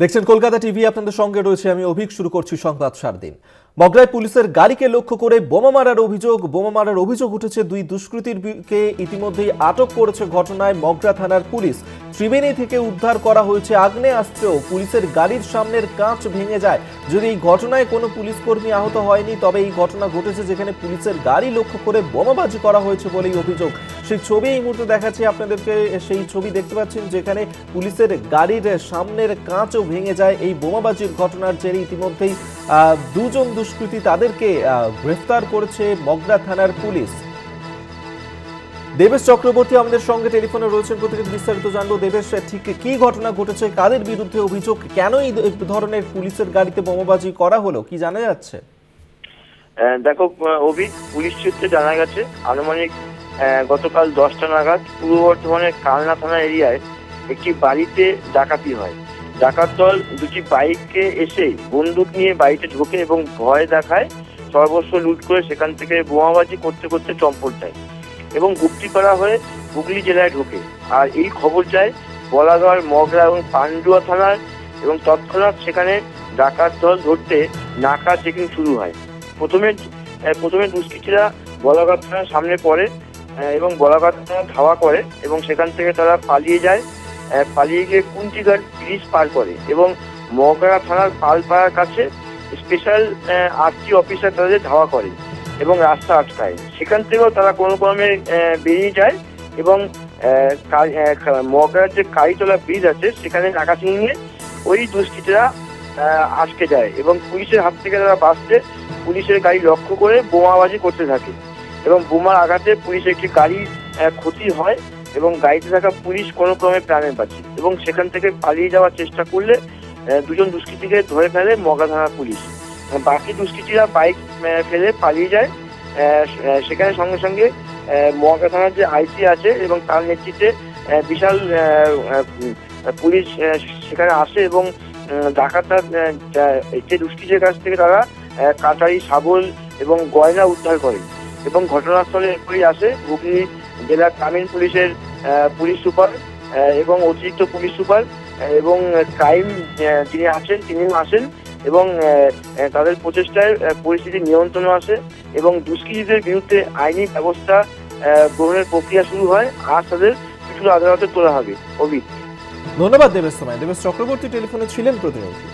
দেখছেন কলকাতা টিভি, আপনাদের সঙ্গে রয়েছে আমি অভিক। শুরু করছি সংবাদ 7 দিন। মগরায় পুলিশের গাড়িকে লক্ষ্য করে বোমা মারার অভিযোগ উঠেছে। দুই দুষ্কৃতীকে ইতিমধ্যেই আটক করেছে ঘটনায় মগরা থানার পুলিশ। ত্রিবেণী থেকে উদ্ধার করা হয়েছে আগ্নেয়াস্ত্র। পুলিশের গাড়ির সামনের কাঁচ ভেঙে যায়। যদি এই ঘটনায় কোনো পুলিশ কর্মী আহত হয়নি, তবে এই ঘটনা ঘটেছে যেখানে পুলিশের গাড়ি লক্ষ্য করে বোমাবাজি করা হয়েছে বলেই অভিযোগ। সেই ছবি এই মুহূর্তে দেখাচ্ছি আপনাদেরকে। সেই ছবি দেখতে পাচ্ছেন যেখানে পুলিশের গাড়ির সামনের কাঁচও ভেঙে যায়। এই বোমাবাজির ঘটনার জেরে ইতিমধ্যেই দুজন দুষ্কৃতী, তাদেরকে গ্রেফতার করেছে মগরা থানার পুলিশ। দেবেশ চক্রবর্তী আমাদের সঙ্গে টেলিফোনে রয়েছেন, প্রতিনিধি বিস্তারিত জানবো। দেবেশ, ঠিক কি ঘটনা ঘটেছে, কাদের বিরুদ্ধে অভিযোগ, কেন এই ধরনের পুলিশের গাড়িতে বোমাবাজি করা হলো, কি জানা যাচ্ছে? দেখো পুলিশ সূত্রে জানা গেছে আনুমানিক গতকাল 10টা নাগাদ পূর্ব বর্ধমানের কালনা থানা এরিয়ায় একটি বাড়িতে ডাকাতি হয়। ডাকাত দল দুটি বাইকে এসে বন্দুক নিয়ে বাড়িতে ঢোকে এবং ভয় দেখায়, সর্বস্ব লুট করে সেখান থেকে বোমাবাজি করতে করতে চম্পট দেয় এবং গুপ্তিপাড়া হয়ে হুগলি জেলায় ঢোকে। আর এই খবর যায় বলাগড়, মগরা এবং পান্ডুয়া থানার, এবং তৎক্ষণাৎ সেখানে ডাকাত দল ধরতে নাকা চেকিং শুরু হয়। প্রথমে দুষ্কৃতীরা বলাগড় থানার সামনে পড়ে এবং বলাগড় থানা ধাওয়া করে এবং সেখান থেকে তারা পালিয়ে গিয়ে কুন্তিঘাট ব্রিজ পার করে এবং মগরা থানার পালপাড়ার কাছে স্পেশাল আরটি অফিসার তাদের ধাওয়া করে এবং রাস্তা আটকায়। সেখান থেকেও তারা কোনো ক্রমে বেরিয়ে যায় এবং মগরার যে কালীতলা ব্রিজ আছে সেখানে নাকা চিনিয়ে ওই দুষ্কৃতীরা আটকে যায় এবং পুলিশের হাত থেকে তারা বাঁচতে পুলিশের গাড়ি লক্ষ্য করে বোমাবাজি করতে থাকে এবং বোমার আঘাতে পুলিশের একটি গাড়ি ক্ষতি হয় এবং গাড়িতে থাকা পুলিশ কোনো ক্রমে প্রাণে বাঁচে এবং সেখান থেকে পালিয়ে যাওয়ার চেষ্টা করলে দুজন দুষ্কৃতীকে ধরে ফেলে মগরা থানার পুলিশ। বাকি দুষ্কৃতীরা বাইক ফেলে পালিয়ে যায়। সেখানে সঙ্গে সঙ্গে মগরা থানার যে আইসি আছে এবং তার নেতৃত্বে বিশাল পুলিশ সেখানে আসে এবং ডাকাতরা যে দুষ্কৃতীর কাছ থেকে তারা কাটারি, শাবল এবং গয়না উদ্ধার করে এবং ঘটনাস্থলে এরপরই আসে হুগলি জেলা গ্রামীণ পুলিশের পুলিশ সুপার এবং অতিরিক্ত পুলিশ সুপার এবং ক্রাইম যিনি আছেন তিনিও আসেন এবং তাদের প্রচেষ্টায় পরিস্থিতি নিয়ন্ত্রণে আসে এবং দুষ্কৃতীদের বিরুদ্ধে আইনি ব্যবস্থা গ্রহণের প্রক্রিয়া শুরু হয়। আর তাদের কিছু আদালতে তোলা হবে। অভিক, ধন্যবাদ দেবেশ। দেবেশ চক্রবর্তী টেলিফোনে ছিলেন প্রতিনিধি।